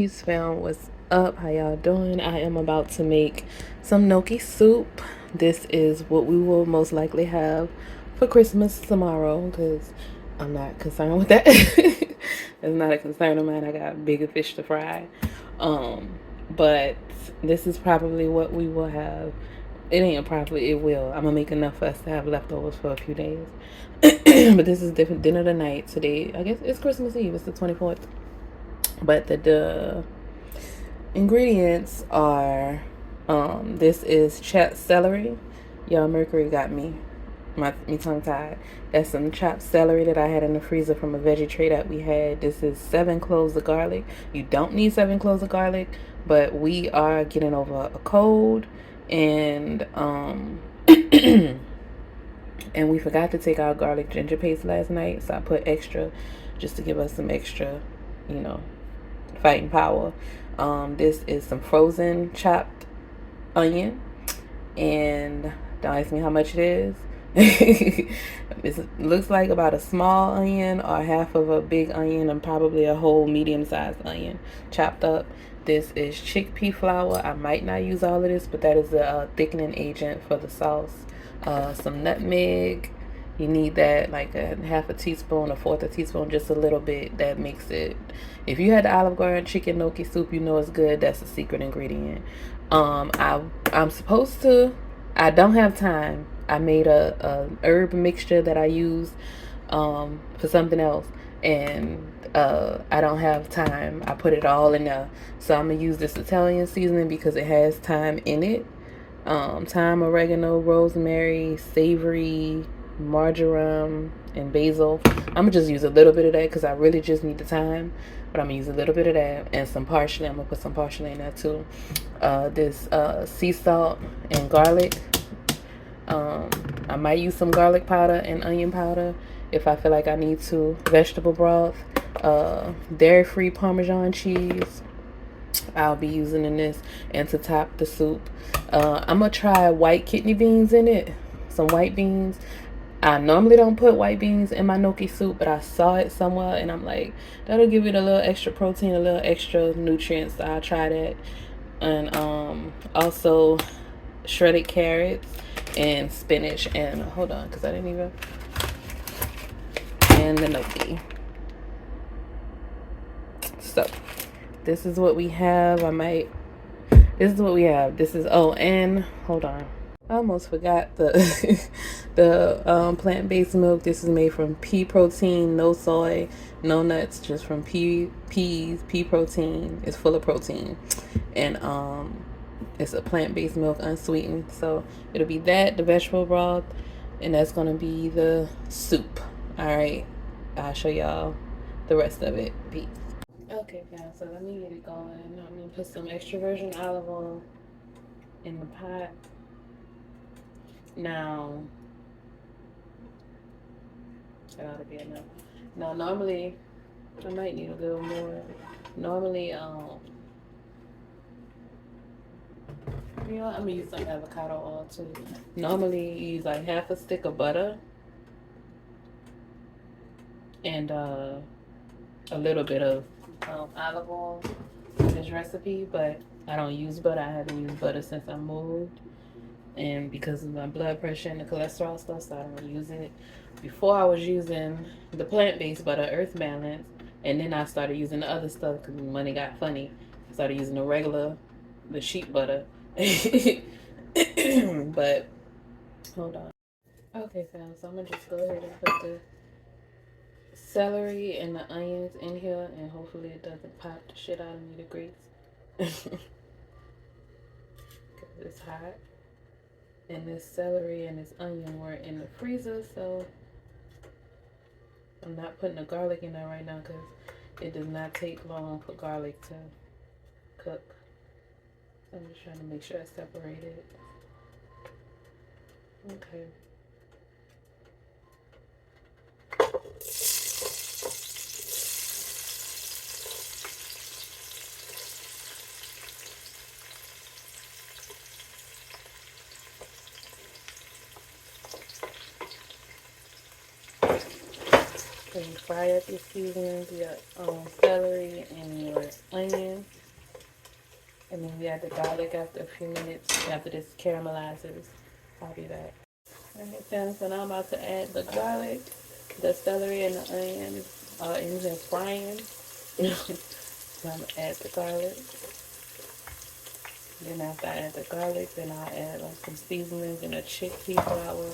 Peace fam, what's up? How y'all doing? I am about to make some gnocchi soup. This is what we will most likely have for Christmas tomorrow because I'm not concerned with that. It's not a concern of mine. I got bigger fish to fry. But this is probably what we will have. It ain't probably, it will. I'm gonna make enough for us to have leftovers for a few days. But this is different dinner tonight. Today, I guess it's Christmas Eve. It's the 24th. But the ingredients are this is chopped celery. Y'all, Mercury got me tongue tied. That's some chopped celery that I had in the freezer from a veggie tray that we had. This is 7 cloves of garlic. You don't need 7 cloves of garlic, but we are getting over a cold, and and we forgot to take our garlic ginger paste last night, so I put extra just to give us some extra, you know, fighting power. This is some frozen chopped onion, and don't ask me how much it is. It looks like about a small onion or half of a big onion, and probably a whole medium-sized onion chopped up. This is chickpea flour. I might not use all of this, but that is a thickening agent for the sauce. Some nutmeg. You need that, like a half a teaspoon, a fourth a teaspoon, just a little bit. That makes it. If you had the Olive Garden chicken gnocchi soup, you know it's good. That's a secret ingredient. I'm supposed to. I don't have time. I made a herb mixture that I use for something else, and I don't have time. I put it all in there, so I'm gonna use this Italian seasoning because it has thyme in it. Thyme, oregano, rosemary, savory, marjoram, and basil. I'm gonna just use a little bit of that because I really just need the thyme, but I'm gonna use a little bit of that and some parsley. I'm gonna put some parsley in there too. This sea salt and garlic. I might use some garlic powder and onion powder if I feel like I need to. Vegetable broth, dairy-free Parmesan cheese. I'll be using in this, and to top the soup, I'm gonna try white kidney beans in it. Some white beans. I normally don't put white beans in my gnocchi soup, but I saw it somewhere, and I'm like, that'll give it a little extra protein, a little extra nutrients. So I'll try that, and also shredded carrots and spinach, and hold on because I didn't even, and the gnocchi. So this is what we have. This is what we have. This is, oh, and hold on, I almost forgot the the plant-based milk. This is made from pea protein, no soy, no nuts, just from peas. Pea protein is full of protein, and it's a plant-based milk, unsweetened. So it'll be that, the vegetable broth, and that's gonna be the soup. All right, I'll show y'all the rest of it. Peace. Okay, guys, so let me get it going. I'm gonna put some extra virgin olive oil in the pot. Now, that ought to be enough. Now, normally, I might need a little more. Normally, you know, I'm gonna use some avocado oil too. Normally, you use like half a stick of butter and a little bit of olive oil in this recipe, but I don't use butter. I haven't used butter since I moved, and because of my blood pressure and the cholesterol stuff, so I don't use it. Before I was using the plant-based butter, Earth Balance, and then I started using the other stuff because money got funny. I started using the sheep butter. But hold on. Okay, fam. So I'm gonna just go ahead and put the celery and the onions in here, and hopefully it doesn't pop the shit out of me, the grease. Because it's hot. And this celery and this onion were in the freezer, so I'm not putting the garlic in there right now because it does not take long for garlic to cook. I'm just trying to make sure I separate it. Okay. So you fry up your seasonings, your celery and your onion. And then we add the garlic after a few minutes. After this caramelizes, I'll be back. Alright, so now I'm about to add the garlic, the celery, and the onion. And then frying. So I'm gonna add the garlic. Then after I add the garlic, then I'll add like some seasonings and a chickpea flour.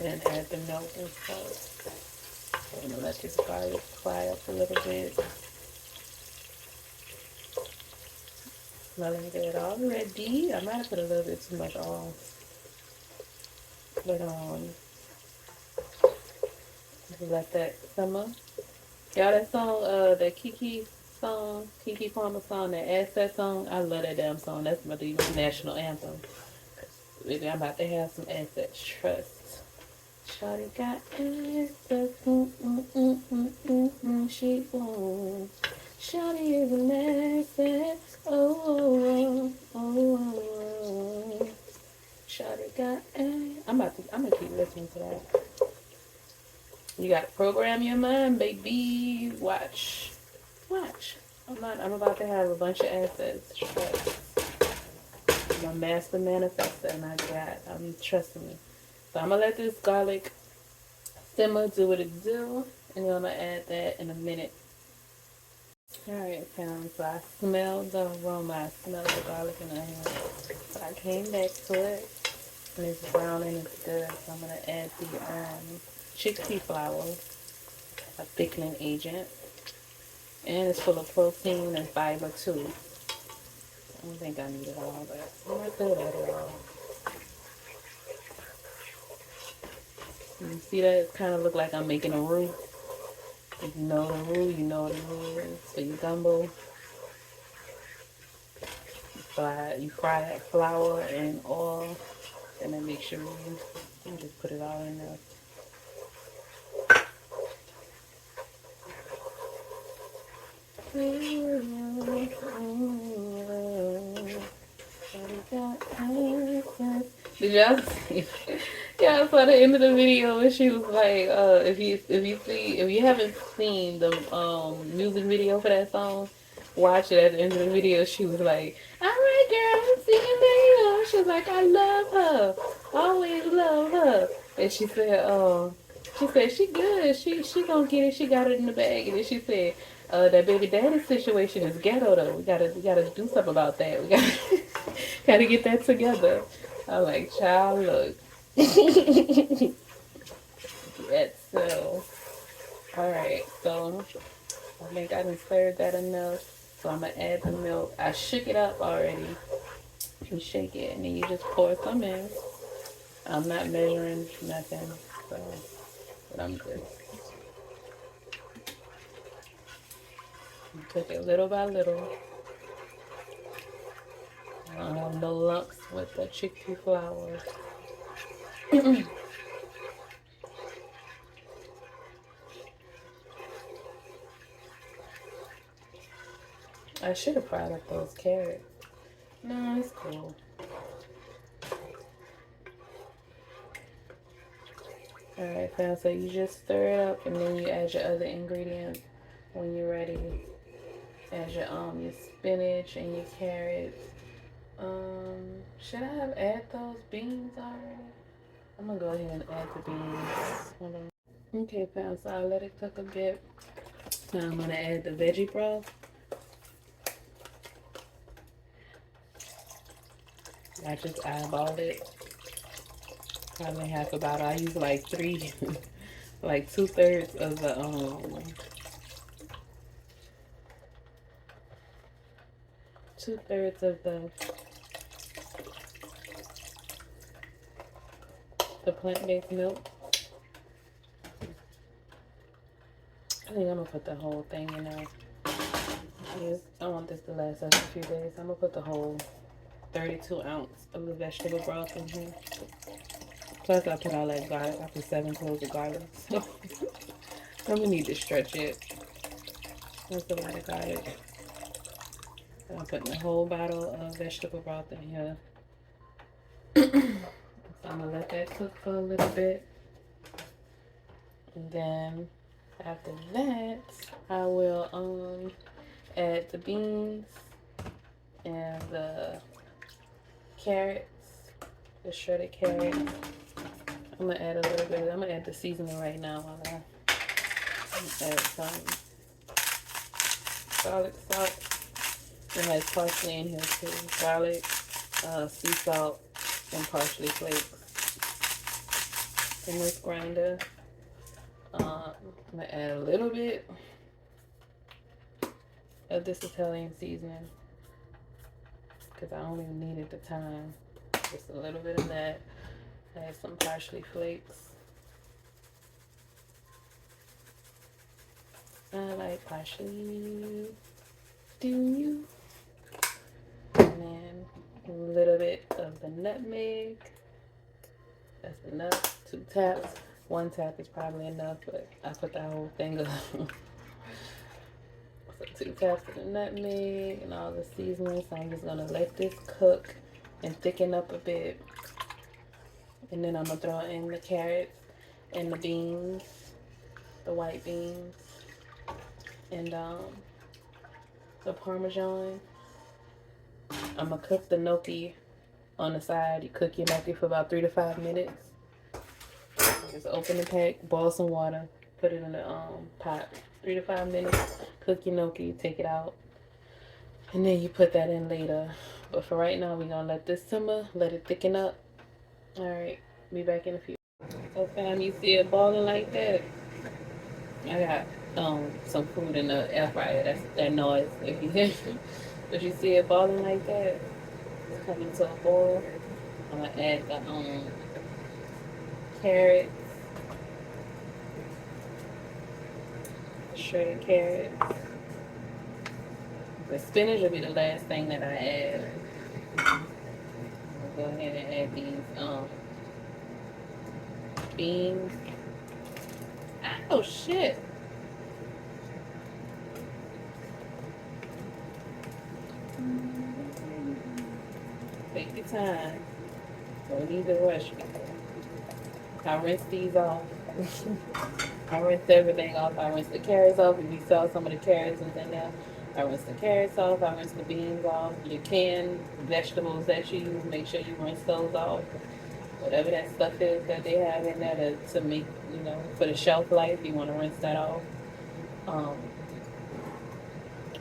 And add the milk and stuff. I'm gonna let this garlic fry up a little bit. Smelling good already. I might have put a little bit too much on. But let that simmer. Y'all, that song, that Kiki song, Kiki Palmer song, that Asset song, I love that damn song. That's my national anthem. Baby, I'm about to have some assets. Trust. Shawty got assets. She wants. Shawty is an asset. Oh, oh, oh. Shawty got assets. I'm gonna keep listening to that. You gotta program your mind, baby. Watch. I'm about to have a bunch of assets. Trust. I'm a master manifester, and trusting me. So I'm gonna let this garlic simmer, do what it do, and then I'm gonna add that in a minute. Alright, fam. So I smelled the aroma. I smelled the garlic and the onion. So I came back to it, and it's brown and it's good. So I'm gonna add the chickpea flour, a thickening agent, and it's full of protein and fiber too. I don't think I need it all, but I'm gonna throw that all. You see that? It kind of look like I'm making a roux. If you know the roux, you know what the roux is. So your gumbo. You fry that flour and oil, and then make sure you just put it all in there. Did y'all see? Yeah, I saw the end of the video and she was like, if you haven't seen the music video for that song, watch it at the end of the video. She was like, alright girl, I'm singing video. She was like, I love her. Always love her. And she said she good. She gonna get it. She got it in the bag. And then she said, that baby daddy situation is ghetto though. We gotta do something about that. We gotta get that together. I'm like, child, look. Yes, so alright, so I think I done stirred that enough. So I'm gonna add the milk. I shook it up already. You shake it and then you just pour some in. I'm not measuring nothing, so but I'm good. Cook it little by little. I don't have no lumps with the chickpea flour. I should have fried up those carrots. No, it's cool. Alright, fam, so you just stir it up and then you add your other ingredients when you're ready. Add your spinach and your carrots. Should I have add those beans already? I'm gonna go ahead and add the beans. Hold on. Okay, fam, so I'll let it cook a bit. Now I'm gonna add the veggie broth. I just eyeballed it. Probably half a bottle. I use like 3, like 2/3 of the 2/3 of the plant-based milk. I think I'm gonna put the whole thing in there. I want this to last us a few days. I'm gonna put the whole 32 ounce of the vegetable broth in here. Plus I put all that garlic. I put 7 cloves of garlic. So I'm gonna need to stretch it. That's a lot of garlic. I'm putting the whole bottle of vegetable broth in here. So I'm gonna let that cook for a little bit. And then after that, I will Add the beans and the carrots, the shredded carrots. I'm gonna add a little bit. I'm gonna add the seasoning right now while I add some garlic salt. It has parsley in here too. Garlic, sea salt, and parsley flakes in this grinder. I'm gonna add a little bit of this Italian seasoning because I don't even need it at the time. Just a little bit of that. Add some parsley flakes. I like parsley. Do you? And then a little bit of the nutmeg. That's enough. 2 taps. 1 tap is probably enough, but I put that whole thing up. So 2 taps of the nutmeg and all the seasoning. So I'm just gonna let this cook and thicken up a bit. And then I'm gonna throw in the carrots and the beans, the white beans, and the Parmesan. I'm gonna cook the gnocchi on the side. You cook your gnocchi for about 3 to 5 minutes. Just open the pack, boil some water, put it in the pot. 3 to 5 minutes. Cook your gnocchi, take it out, and then you put that in later. But for right now, we're gonna let this simmer, let it thicken up. All right, be back in a few. So fam, you see it boiling like that? I got some food in the air fryer. That's that noise if you hear. But you see it boiling like that, it's coming to a boil. I'm gonna add the carrots, shredded carrots. The spinach will be the last thing that I add. I'll go ahead and add these beans. Oh shit! Take your time. Don't need to rush. I rinse these off. I rinse everything off. I rinse the carrots off. If you saw some of the carrots and then there, I rinse the carrots off. I rinse the beans off. Your canned vegetables that you use, make sure you rinse those off. Whatever that stuff is that they have in there to make, for the shelf life, you want to rinse that off.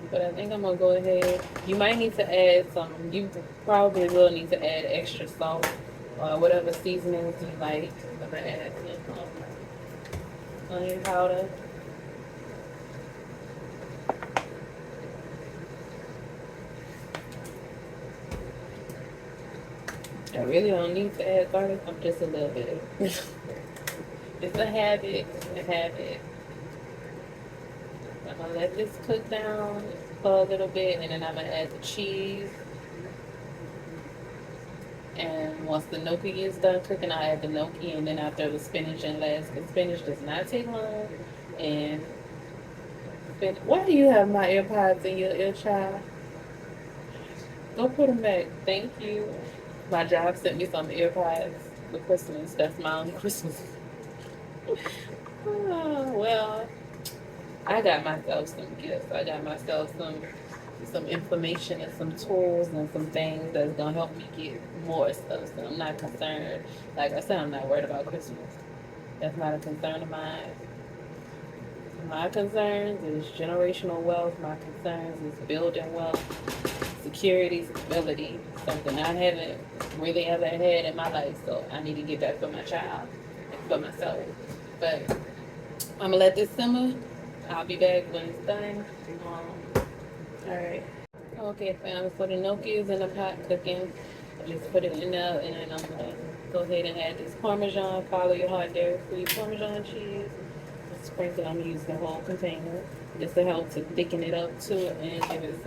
But I think I'm gonna go ahead. You might need to add some. You probably will need to add extra salt or whatever seasonings you like. I'm gonna add onion powder. I really don't need to add garlic. I'm just a little bit. It's a habit. A habit. I'm gonna let this cook down for a little bit, and then I'm gonna add the cheese. And once the gnocchi is done cooking, I'll add the gnocchi, and then I'll throw the spinach in last, because spinach does not take long. And why do you have my AirPods in your ear, child? Go put them back. Thank you. My job sent me some AirPods for Christmas. That's my only Christmas. Oh, well, I got myself some gifts. I got myself some information and some tools and some things that's gonna help me get more stuff. So I'm not concerned. Like I said, I'm not worried about Christmas. That's not a concern of mine. My concerns is generational wealth. My concerns is building wealth, security, stability. Something I haven't really ever had in my life. So I need to get that for my child and for myself. But I'm gonna let this simmer. I'll be back when it's done. Alright. Okay, fam. So the gnocchi is in the pot cooking. I just put it in there, and then I'm gonna go ahead and add this Parmesan. Follow your heart, dairy-free Parmesan cheese. Sprinkle. I'm using the whole container just to help to thicken it up too and give it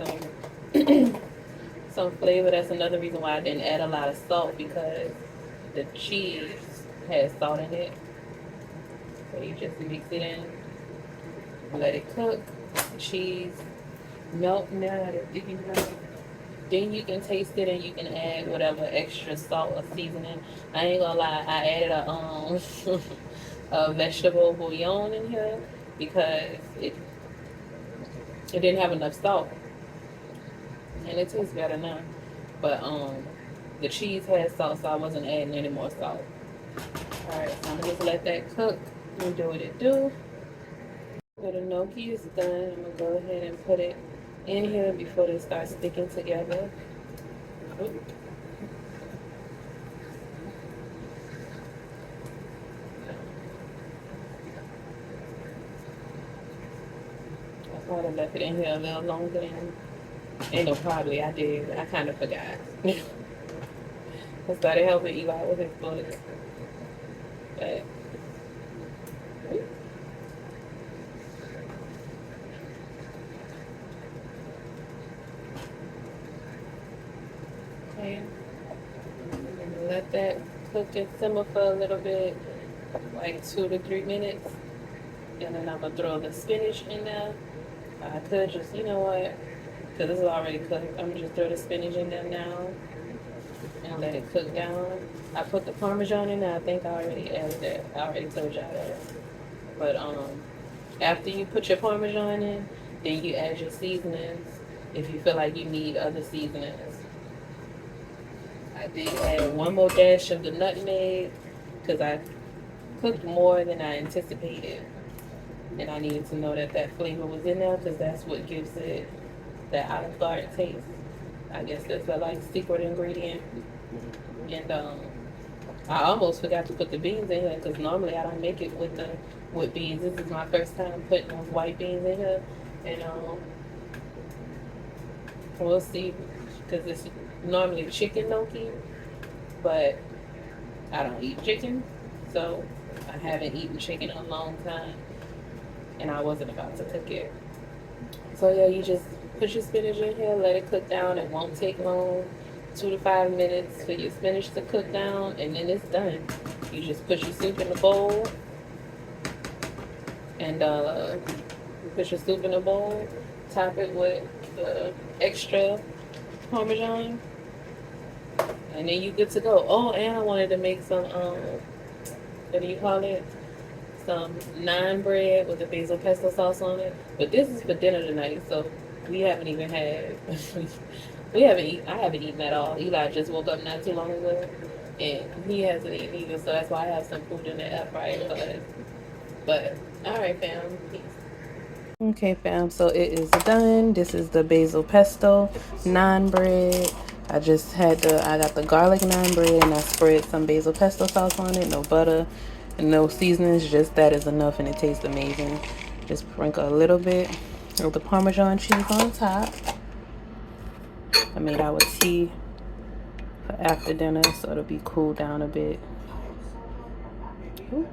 some flavor. That's another reason why I didn't add a lot of salt, because the cheese has salt in it. So you just mix it in, let it cook. The cheese melt now. Then you can taste it and you can add whatever extra salt or seasoning. I ain't gonna lie, I added a vegetable bouillon in here because It didn't have enough salt, and it tastes better now. But the cheese has salt, so I wasn't adding any more salt. All right, so I'm gonna just let that cook and do what it do. So the gnocchi is done. I'm gonna go ahead and put it in here before they start sticking together. Oop. I probably left it in here a little longer than, ain't no probably, I did. I kind of forgot. I started helping Eli with his book. But, okay. Let that cook and simmer for a little bit, like 2 to 3 minutes. And then I'm gonna throw the spinach in there. I could just, you know what, because this is already cooked, I'm gonna just throw the spinach in there now and let it cook down. I put the Parmesan in there. I think I already added that. I already told y'all that. But after you put your Parmesan in, then you add your seasonings if you feel like you need other seasonings. I did add one more dash of the nutmeg because I cooked more than I anticipated. And I needed to know that that flavor was in there because that's what gives it that Olive Garden taste. I guess that's the like secret ingredient. And I almost forgot to put the beans in here because normally I don't make it with beans. This is my first time putting those white beans in here, and we'll see because it's normally chicken gnocchi, but I don't eat chicken, so I haven't eaten chicken in a long time, and I wasn't about to cook it. So yeah, you just put your spinach in here, let it cook down. It won't take long, 2 to 5 minutes for your spinach to cook down, and then it's done. You just put your soup in the bowl, and put your soup in a bowl, top it with the extra Parmesan, and then you good to go. Oh, and I wanted to make some, what do you call it? Some naan bread with the basil pesto sauce on it. But this is for dinner tonight, so we haven't even had, I haven't eaten at all. Eli just woke up not too long ago, and he hasn't eaten either, so that's why I have some food in the air fryer. But all right, fam. Peace. Okay, fam. So it is done. This is the basil pesto naan bread. I got the garlic naan bread, and I spread some basil pesto sauce on it. No butter, and no seasonings. Just that is enough, and it tastes amazing. Just sprinkle a little bit of the Parmesan cheese on top. I made our tea for after dinner, so it'll be cooled down a bit. Ooh.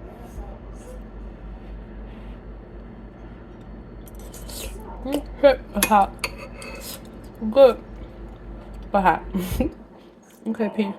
Hot. Good. But hot. Okay, peace.